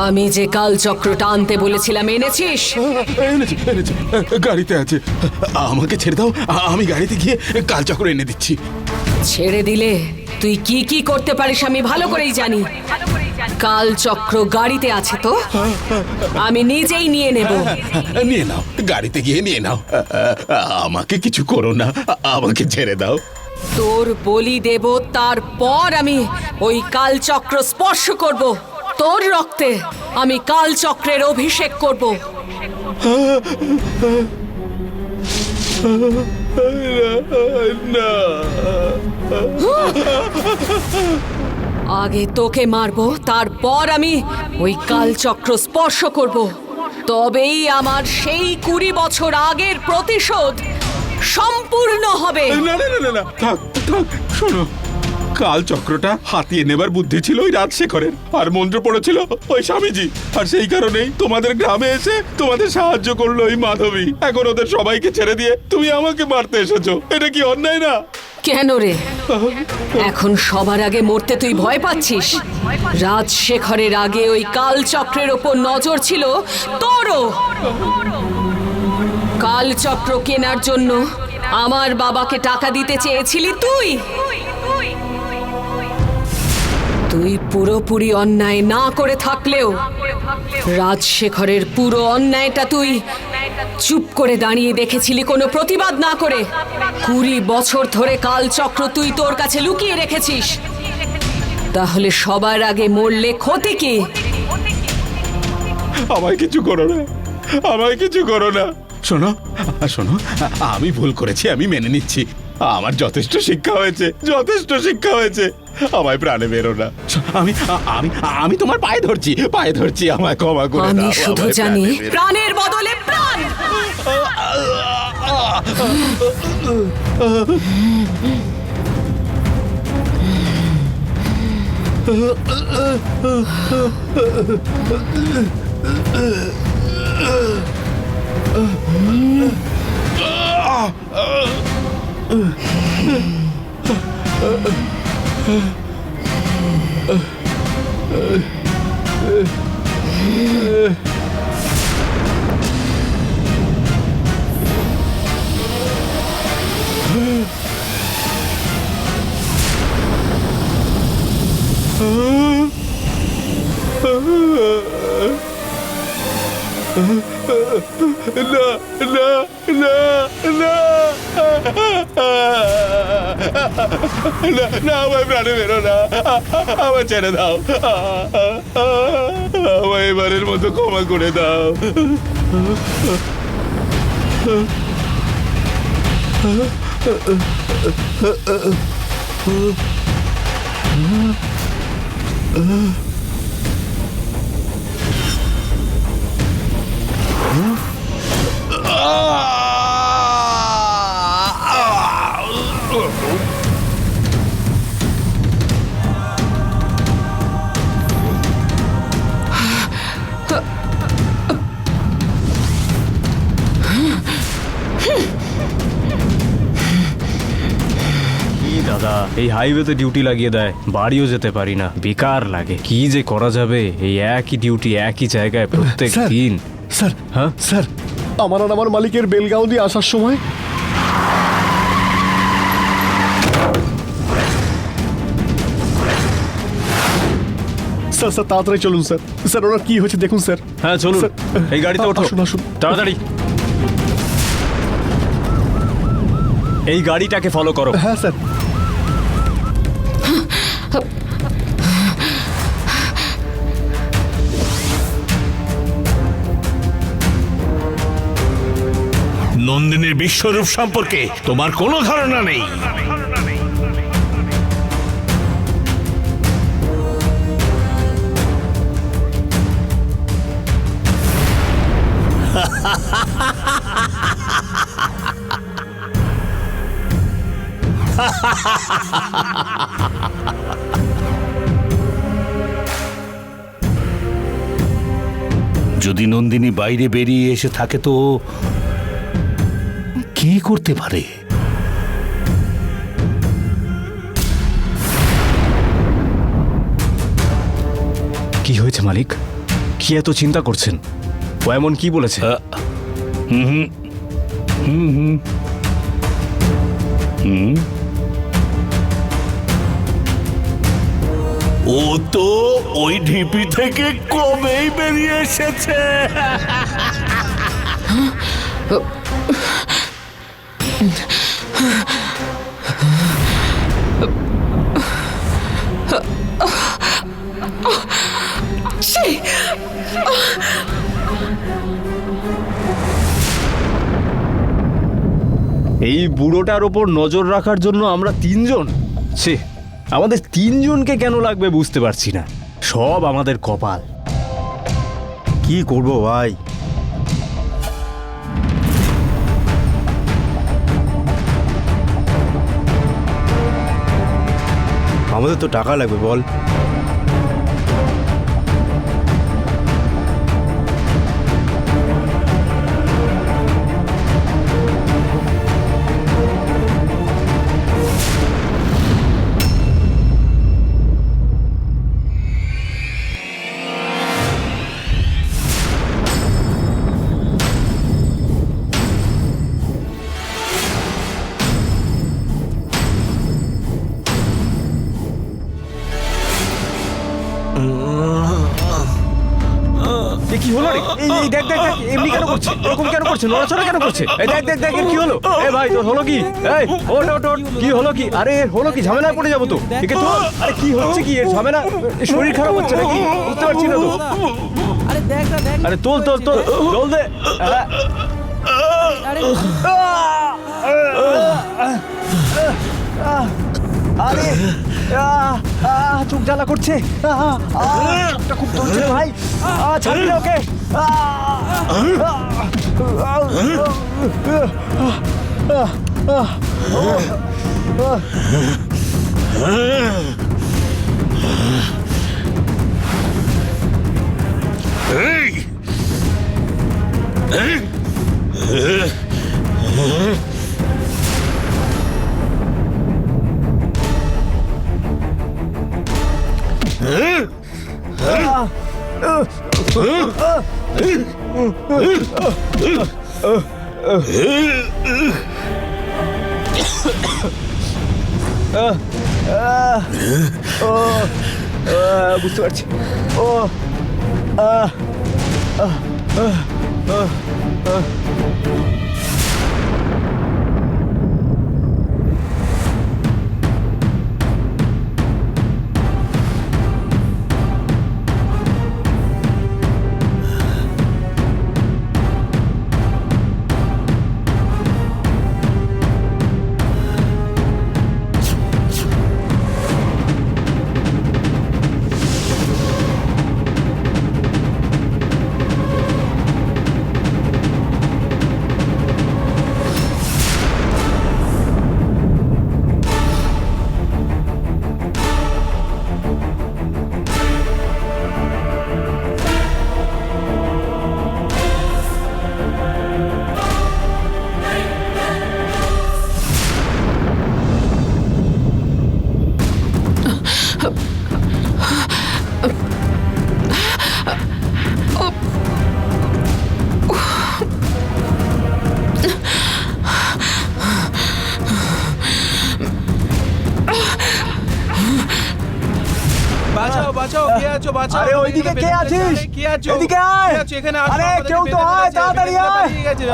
আমি যে কালচক্রটা আনতে বলেছিলাম এনেছিস? এনেছি এনেছি, গাড়িতে আছে। আমাকে ছেড়ে দাও, আমি গাড়িতে গিয়ে কালচক্র এনে দিচ্ছি। ছেড়ে দিলে তুই কি কি করতে পারিস আমি ভালো করেই জানি। কালচক্র গাড়িতে আছে তো আমি নিজেই নিয়ে নেব। নিয়ে নাও, গাড়িতে গিয়ে নিয়ে নাও। আমাকে কিছু করো না, আমাকে ছেড়ে দাও। তোর বলি দেব, তারপর আমি ওই কালচক্র স্পর্শ করব। তোর রক্তে আমি কালচক্রের অভিষেক করব। না, আগে তোকে মারবো, তারপর আমি ওই কালচক্র স্পর্শ করব। তবেই আমার সেই 20 বছর আগের প্রতিশোধ সম্পূর্ণ হবে। না না না না না, থাক থাক, শোনো। কাল চক্রটা হাতিয়ে নেবার বুদ্ধি ছিল ওই রাজশেখরের, আর মন্ত্র পড়েছিল ওই স্বামীজি। আর সেই কারণেই তোমাদের গ্রামে এসে তোমাদের সাহায্য করলো ওই মাধবী। এখন ওদের সবাইকে ছেড়ে দিয়ে তুমি আমাকে মারতে এসেছো, এটা কি অন্যায় না? কেন রে, এখন সবার আগে মরতে তুই ভয় পাচ্ছিস? রাজশেখরের আগে ওই কালচক্রের ওপর নজর ছিল তোরও। কালচক্র কেনার জন্য আমার বাবাকে টাকা দিতে চেয়েছিলি তুই। তুই পুরোপুরি অন্যায় না করে থাকলেও রাজশেখরের পুরো অন্যায়টা তুই চুপ করে দাঁড়িয়ে দেখেছিলি, কোনো প্রতিবাদ না করে। 20 বছর ধরে কালচক্র তুই তোর কাছে লুকিয়ে রেখেছিস। তাহলে সবার আগে মরলে ক্ষতি কি? আমায় কিছু করো না, আমায় কিছু করো না। শোনো শোনো, আমি ভুল করেছি, আমি মেনে নিচ্ছি। আমার যথেষ্ট শিক্ষা হয়েছে, যথেষ্ট শিক্ষা হয়েছে। আমায় প্রাণে বেরো না। আমি আমি আমি তোমার পায়ে ধরছি, পায়ে ধরছি, আমায় ক্ষমা করে দাও। আমি শুধু আমায় জানি প্রাণে বেরো। প্রাণের বদলে প্রাণ। না না না না না না, আমায় প্রাণে বেরো না, আমায় ছেড়ে দাও, আমায় এবারের মতো ক্ষমা করে দাও। দাদা, এই হাইওয়েতে ডিউটি লাগিয়ে দেয়, বাড়িও যেতে পারি না, বেকার লাগে। কি যে করা যাবে? এই একই ডিউটি একই জায়গায় প্রত্যেক স্যার, দিন। স্যার, হ্যাঁ স্যার, আমার আর আমার মালিকের বেলগাঁও দিয়ে আসার সময় স্যার, স্যার তাড়াতাড়ি চলুন স্যার। স্যার ওনার কি হয়েছে দেখুন স্যার। হ্যাঁ চলুন, স্যার, এই গাড়িতে ওঠো, আসুন, আসুন। তাড়াতাড়ি। এই গাড়িটাকে ফলো করো। হ্যাঁ স্যার। নন্দিনীর বিশ্বরূপ সম্পর্কে তোমার কোনো ধারণা নেই। যদি নন্দিনী বাইরে বেরিয়ে এসে থাকে তো কি করতে পারে? কি হয়েছে মালিক? কি এত চিন্তা করছেন? ও এমন কি বলেছে? ও তো ওই ঢিপি থেকে কবেই বেরিয়ে এসেছে। এই বুড়োটার ওপর নজর রাখার জন্য আমরা তিনজন? ছি, আমাদের তিনজনকে কেন লাগবে বুঝতে পারছি না। সব আমাদের কপাল। কি করব ভাই? আমাদের তো টাকা লাগবে বল। এ কি হলো রে? এই দেখ দেখ দেখ, এমনি কেন করছে? এরকম কেন করছে? নড়াচড়া কেন করছে? এই দেখ দেখ দেখ, এর কি হলো? এ ভাই, তোর হলো কি? এই ওঠ ওঠ ওঠ, কি হলো কি? আরে এর হলো কি? ঝামেলায় পড়ে যাবো তো। একে তো, আরে কি হচ্ছে কি? এর ঝামেলা, এর শরীর খারাপ হচ্ছে নাকি? বুঝতে পারছি না তো। আরে তোল তোল তোল, তোল দে। আরে চোখ জ্বালা করছে, চোখটা খুব ধরছে ভাই। ছাড়ি না ওকে। বুঝতে পারছি। ও বাঁচাও, কে আছো? বাঁচাও। আরে ওইদিকে কে আছিস? কে আছো? এদিকে আয়। কে আছো? এখানে আসো, আরে আমাদেরকে কেউ তো বেঁধে আয়, ফেলেছে, তাড়াতাড়ি এখানে আয়। পালিয়ে গেছে।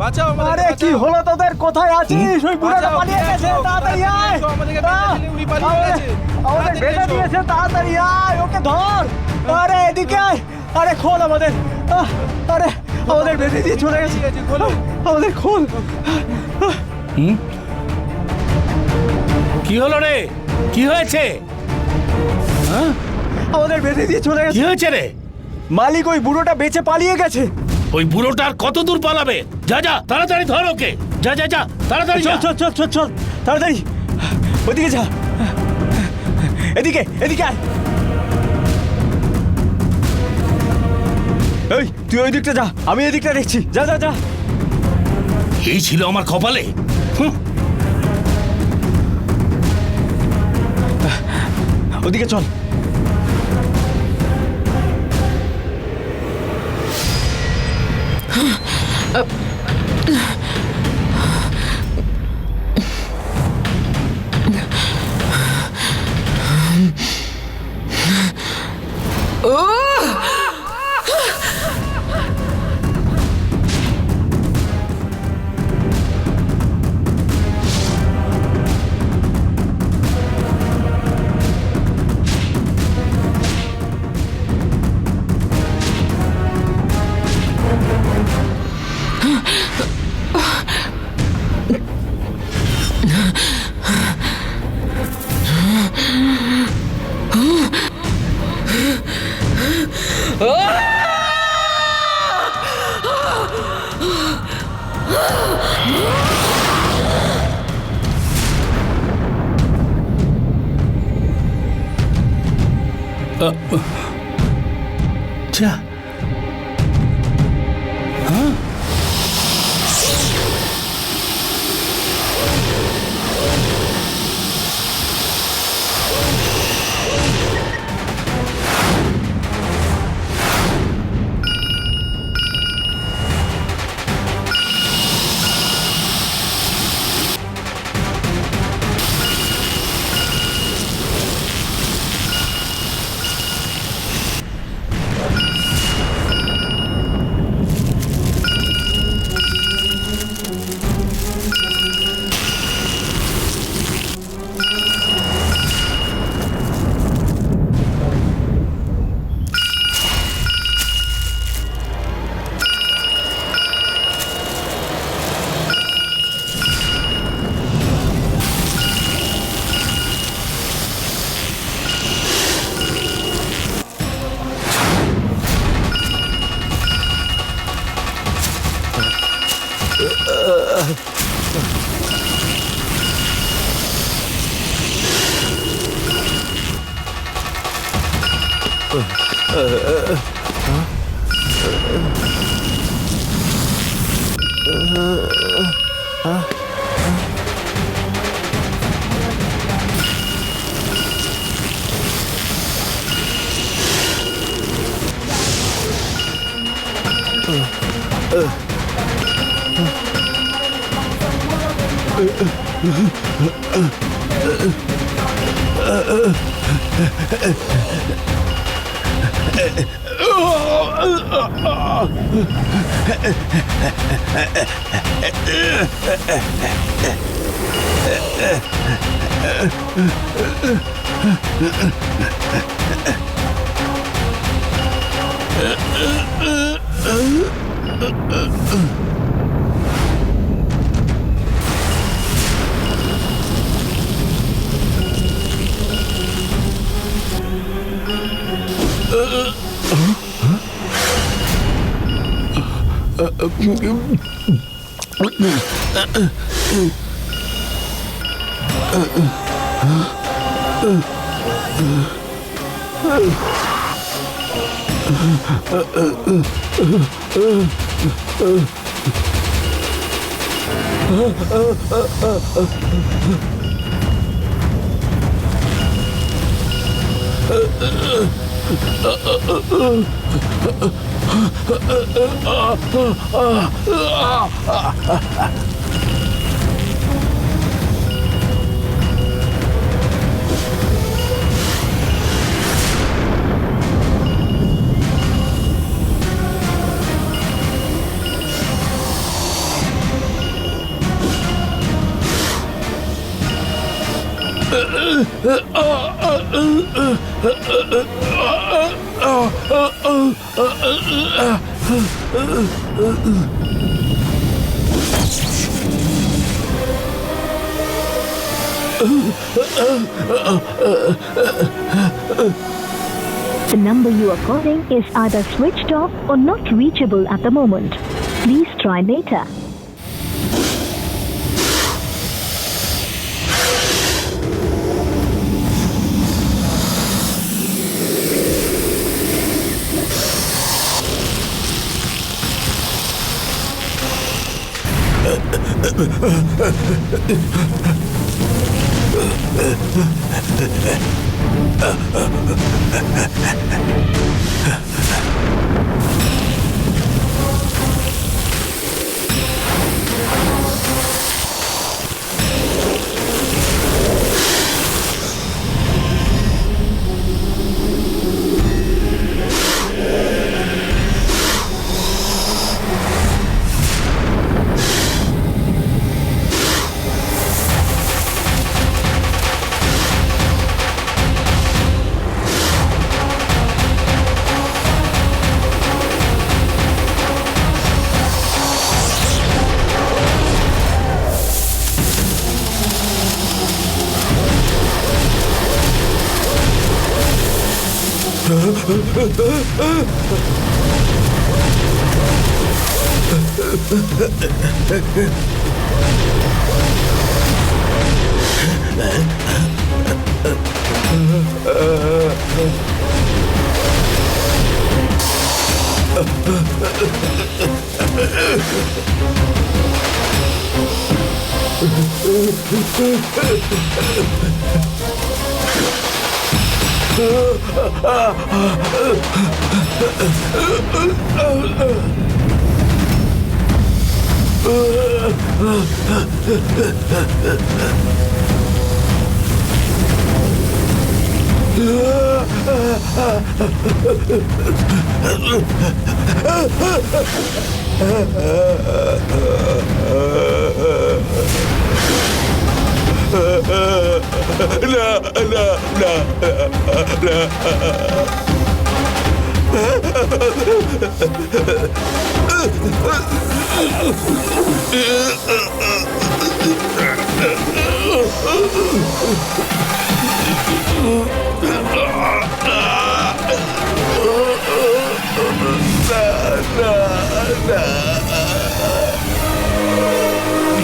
বাঁচাও আমাদেরকে, আরে কি বাঁচাও। হলো তোদের? কোথায় আছিস? ওই বুড়োটা বাঁচাও, পালিয়ে কে গেছে, আছো? তাড়াতাড়ি আয়। এসো, আমাদেরকে বেঁধে ফেলে উনি পালিয়ে গেছে। আমাদের তাড়াতাড়ি বেঁধে এসো। দিয়েছে, তাড়াতাড়ি আয়, ওকে ধর। আরে এদিকে আয়। আরে খোল আমাদের। আরে আমাদের বেঁধে দিয়ে চলে গেছে। ঠিক আছে, খোলো। আমাদের খোল। কি হলো রে? কি হয়েছে? আমাদের বেঁধে দিয়ে চলে কি গেছে। হয়েছে রে? মালিক ওই বুড়োটা বেঁচে পালিয়ে গেছে। ওই বুড়োটা আর কত দূর পালাবে? যা যা, তাড়াতাড়ি ধর ওকে। যা যা যা, তাড়াতাড়ি চল যা। চল চল চল চল, তাড়াতাড়ি ওইদিকে যা। এদিকে এদিকে আয়। এই তুই ওই দিকটা যা, আমি এই দিকটা দেখছি। যা যা যা। এই ছিল আমার কপালে। হুঁ। ওদিকে চল। যা The number you are calling is either switched off or not reachable at the moment. Please try later.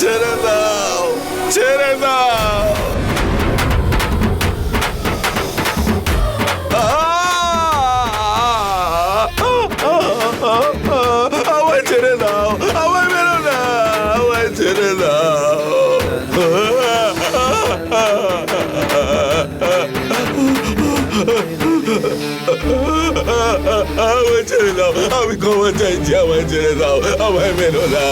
ছেড়ে দাও, ছেড়ে দাও। আমায় ছেড়ে দাও, আমায় মেরো না, আমায় ছেড়ে দাও। আমায় ছেড়ে দাও, আমি ক্ষমা চাইছি, আমায় ছেড়ে দাও, আমায় মেরো না।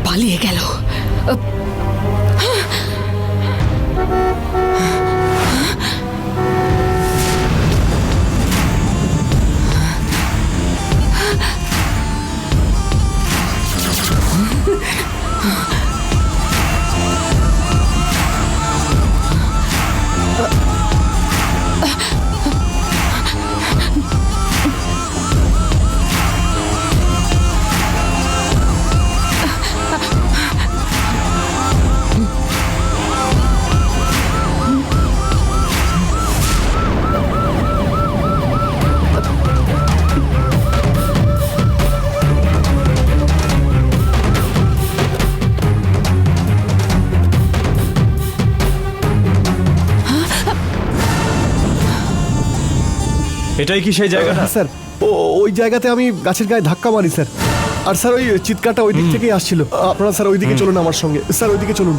পালিয়ে গেল। এটাই কি সেই জায়গাটা? স্যার ওই জায়গাতে আমি গাছের গায়ে ধাক্কা মারি স্যার। আর স্যার ওই চিৎকারটা ওই দিক থেকেই আসছিল। আপনারা স্যার ওইদিকে চলুন আমার সঙ্গে, স্যার ওইদিকে চলুন।